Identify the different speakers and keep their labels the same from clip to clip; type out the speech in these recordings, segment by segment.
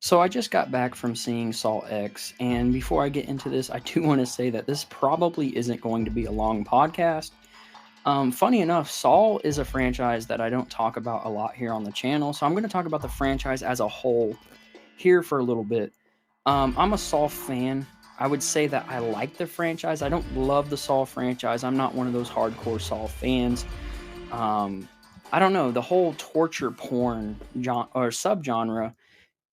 Speaker 1: So I just got back from seeing Saw X, and before I get into this, I do want to say that this probably isn't going to be a long podcast. Funny enough, Saw is a franchise that I don't talk about a lot here on the channel, so I'm going to talk about the franchise as a whole here for a little bit. I'm a Saw fan. I would say that I like the franchise. I don't love the Saw franchise. I'm not one of those hardcore Saw fans. Um, I don't know, the whole torture porn or subgenre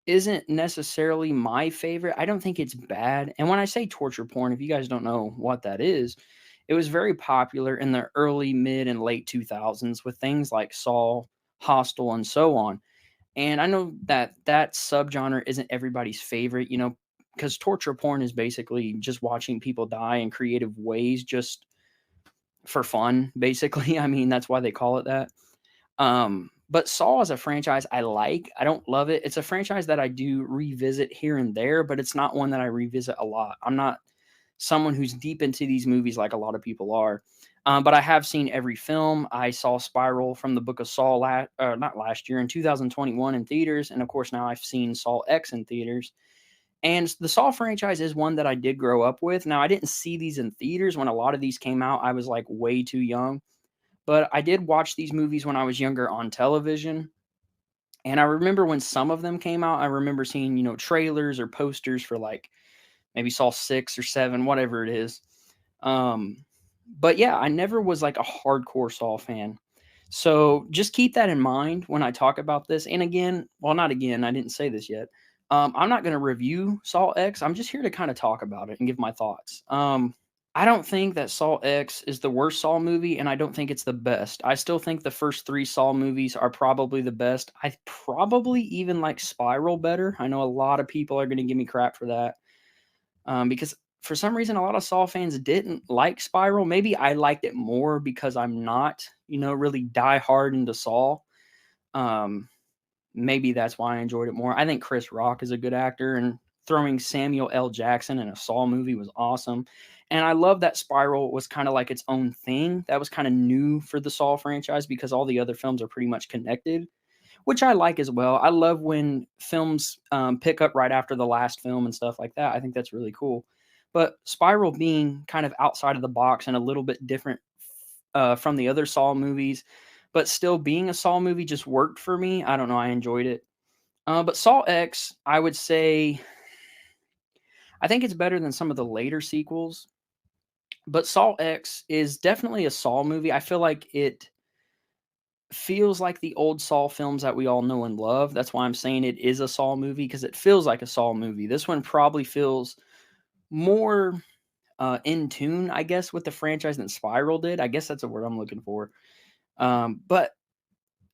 Speaker 1: isn't necessarily my favorite. I don't think it's bad. And when I say torture porn, if you guys don't know what that is, it was very popular in the early, mid, and late 2000s with things like Saw, Hostel, and so on. And I know that that subgenre isn't everybody's favorite, because torture porn is basically just watching people die in creative ways just for fun, basically. I mean, that's why they call it that. But Saw as a franchise, I like. I don't love it. It's a franchise that I do revisit here and there, but it's not one that I revisit a lot. I'm not someone who's deep into these movies like a lot of people are. But I have seen every film. I saw Spiral from the Book of Saw not last year, in 2021 in theaters, and of course now I've seen Saw X in theaters. And the Saw franchise is one that I did grow up with. Now I didn't see these in theaters when a lot of these came out. I was like way too young. But I did watch these movies when I was younger on television, and I remember when some of them came out, I remember seeing, trailers or posters for like maybe Saw 6 or 7, whatever it is. Um, but yeah, I never was like a hardcore Saw fan. So just keep that in mind when I talk about this. And again, well, not again, I didn't say this yet. I'm not going to review Saw X. I'm just here to kind of talk about it and give my thoughts. I don't think that Saw X is the worst Saw movie, and I don't think it's the best. I still think the first three Saw movies are probably the best. I probably even like Spiral better. I know a lot of people are going to give me crap for that, because for some reason, a lot of Saw fans didn't like Spiral. Maybe I liked it more because I'm not, really die hard into Saw. Um, Maybe that's why I enjoyed it more. I think Chris Rock is a good actor, and throwing Samuel L. Jackson in a Saw movie was awesome. And I love that Spiral was kind of like its own thing. That was kind of new for the Saw franchise because all the other films are pretty much connected, which I like as well. I love when films pick up right after the last film and stuff like that. I think that's really cool. But Spiral being kind of outside of the box and a little bit different from the other Saw movies, but still being a Saw movie just worked for me. I don't know. I enjoyed it. But Saw X, I would say, I think it's better than some of the later sequels. But Saw X is definitely a Saw movie. I feel like it feels like the old Saw films that we all know and love. That's why I'm saying it is a Saw movie, because it feels like a Saw movie. This one probably feels more in tune, I guess, with the franchise than Spiral did. I guess that's a word I'm looking for. But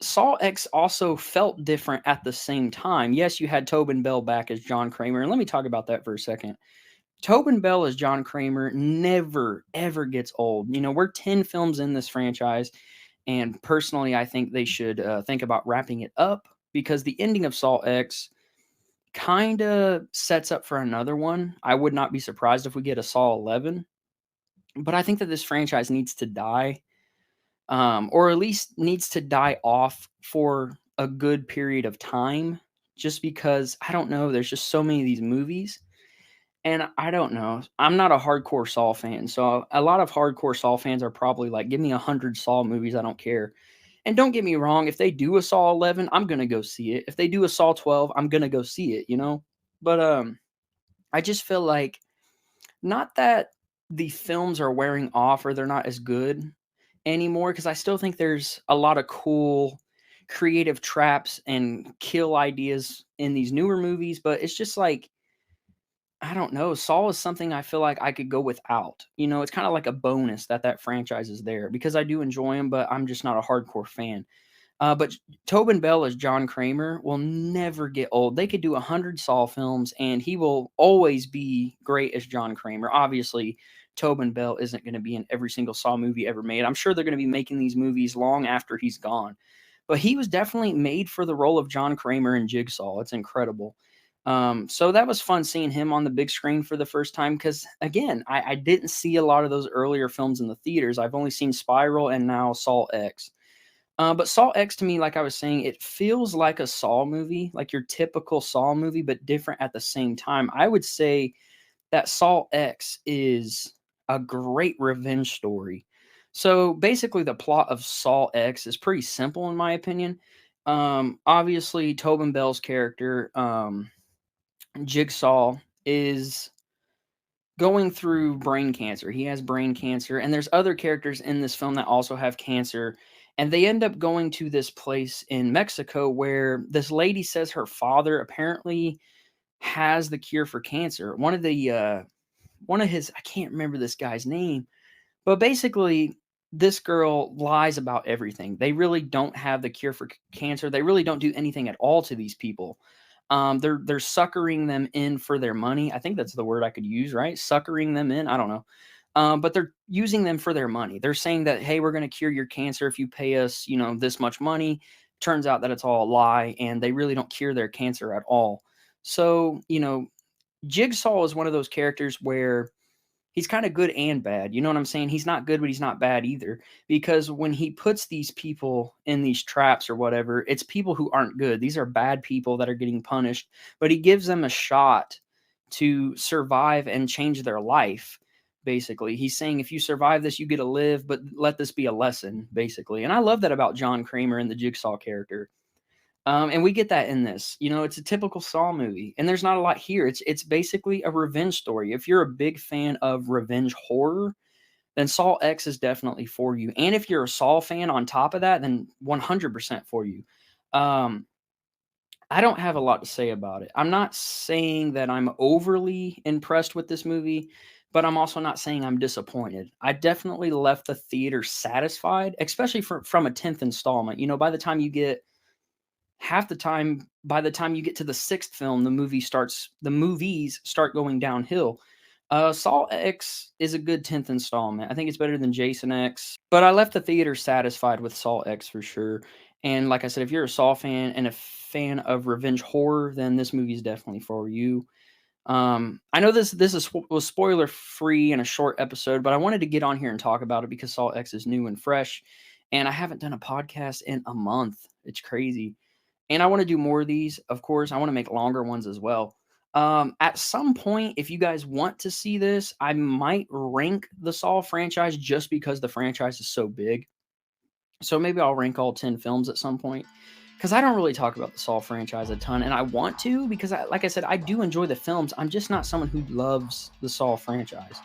Speaker 1: Saw X also felt different at the same time. Yes, you had Tobin Bell back as John Kramer, and let me talk about that for a second. Tobin Bell as John Kramer never, ever gets old. We're 10 films in this franchise, and personally, I think they should think about wrapping it up, because the ending of Saw X kind of sets up for another one. I would not be surprised if we get a Saw 11, but I think that this franchise needs to die, or at least needs to die off for a good period of time, just because, I don't know, there's just so many of these movies. And I don't know. I'm not a hardcore Saw fan, so a lot of hardcore Saw fans are probably like, "Give me 100 Saw movies, I don't care." And don't get me wrong, if they do a Saw 11, I'm gonna go see it. If they do a Saw 12, I'm gonna go see it. But I just feel like, not that the films are wearing off or they're not as good anymore, because I still think there's a lot of cool creative traps and kill ideas in these newer movies, but it's just like, I don't know. Saw is something I feel like I could go without. It's kind of like a bonus that that franchise is there, because I do enjoy him, but I'm just not a hardcore fan. But Tobin Bell as John Kramer will never get old. They could do 100 Saw films, and he will always be great as John Kramer. Obviously, Tobin Bell isn't going to be in every single Saw movie ever made. I'm sure they're going to be making these movies long after he's gone. But he was definitely made for the role of John Kramer in Jigsaw. It's incredible. So that was fun seeing him on the big screen for the first time, because, again, I didn't see a lot of those earlier films in the theaters. I've only seen Spiral and now Saw X. But Saw X to me, like I was saying, it feels like a Saw movie, like your typical Saw movie, but different at the same time. I would say that Saw X is a great revenge story. So basically, the plot of Saw X is pretty simple, in my opinion. Obviously, Tobin Bell's character, Jigsaw, is going through brain cancer. He has brain cancer, and there's other characters in this film that also have cancer. And they end up going to this place in Mexico where this lady says her father apparently has the cure for cancer. One of his, I can't remember this guy's name, but basically this girl lies about everything. They really don't have the cure for cancer. They really don't do anything at all to these people. They're suckering them in for their money. I think that's the word I could use, right? Suckering them in. I don't know. But they're using them for their money. They're saying that, hey, we're going to cure your cancer if you pay us, this much money. Turns out that it's all a lie, and they really don't cure their cancer at all. So, Jigsaw is one of those characters where he's kind of good and bad. You know what I'm saying? He's not good, but he's not bad either. Because when he puts these people in these traps or whatever, it's people who aren't good. These are bad people that are getting punished, but he gives them a shot to survive and change their life. Basically, he's saying if you survive this, you get to live, but let this be a lesson, basically. And I love that about John Kramer and the Jigsaw character. And we get that in this. It's a typical Saw movie, and there's not a lot here. It's basically a revenge story. If you're a big fan of revenge horror, then Saw X is definitely for you. And if you're a Saw fan on top of that, then 100% for you. I don't have a lot to say about it. I'm not saying that I'm overly impressed with this movie, but I'm also not saying I'm disappointed. I definitely left the theater satisfied, especially from a 10th installment. By the time you get by the time you get to the 6th film, the movies start going downhill. Saw X is a good 10th installment. I think it's better than Jason X, but I left the theater satisfied with Saw X for sure. And like I said, if you're a Saw fan and a fan of revenge horror, then this movie is definitely for you. I know this was spoiler free and a short episode, but I wanted to get on here and talk about it because Saw X is new and fresh, and I haven't done a podcast in a month. It's crazy. And I want to do more of these, of course. I want to make longer ones as well. At some point, if you guys want to see this, I might rank the Saw franchise just because the franchise is so big. So maybe I'll rank all 10 films at some point. Because I don't really talk about the Saw franchise a ton, and I want to because, like I said, I do enjoy the films. I'm just not someone who loves the Saw franchise.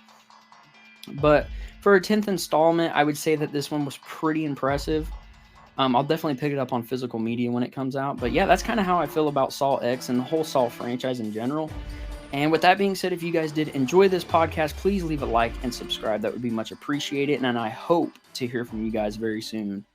Speaker 1: But for a 10th installment, I would say that this one was pretty impressive. I'll definitely pick it up on physical media when it comes out. But yeah, that's kind of how I feel about Saw X and the whole Saw franchise in general. And with that being said, if you guys did enjoy this podcast, please leave a like and subscribe. That would be much appreciated. And I hope to hear from you guys very soon.